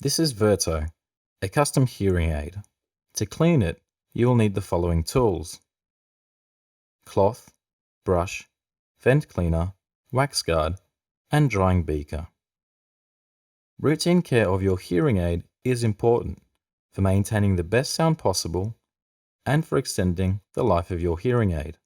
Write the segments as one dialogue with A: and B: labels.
A: This is Verto, a custom hearing aid. To clean it, you will need the following tools: cloth, brush, vent cleaner, wax guard, and drying beaker. Routine care of your hearing aid is important for maintaining the best sound possible and for extending the life of your hearing aid.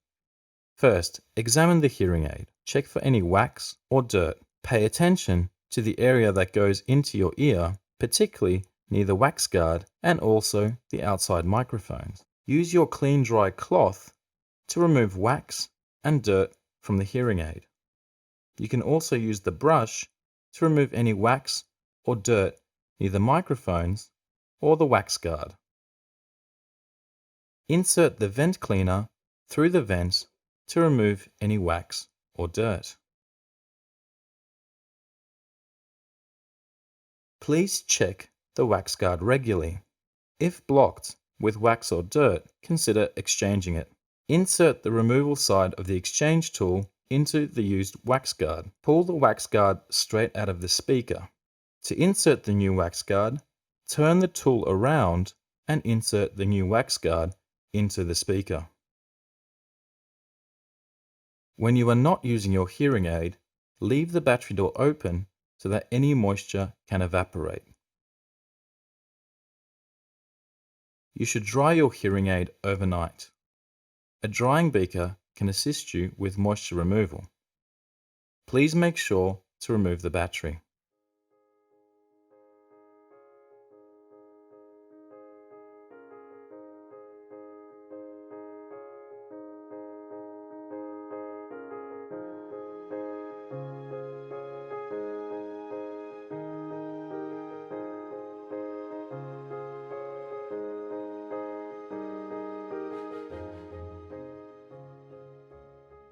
A: First, examine the hearing aid. Check for any wax or dirt. Pay attention to the area that goes into your ear, particularly near the wax guard and also the outside microphones. Use your clean, dry cloth to remove wax and dirt from the hearing aid. You can also use the brush to remove any wax or dirt near the microphones or the wax guard. Insert the vent cleaner through the vents to remove any wax or dirt. Please check the wax guard regularly. If blocked with wax or dirt, consider exchanging it. Insert the removal side of the exchange tool into the used wax guard. Pull the wax guard straight out of the speaker. To insert the new wax guard, turn the tool around and insert the new wax guard into the speaker. When you are not using your hearing aid, leave the battery door open so that any moisture can evaporate. You should dry your hearing aid overnight. A drying beaker can assist you with moisture removal. Please make sure to remove the battery.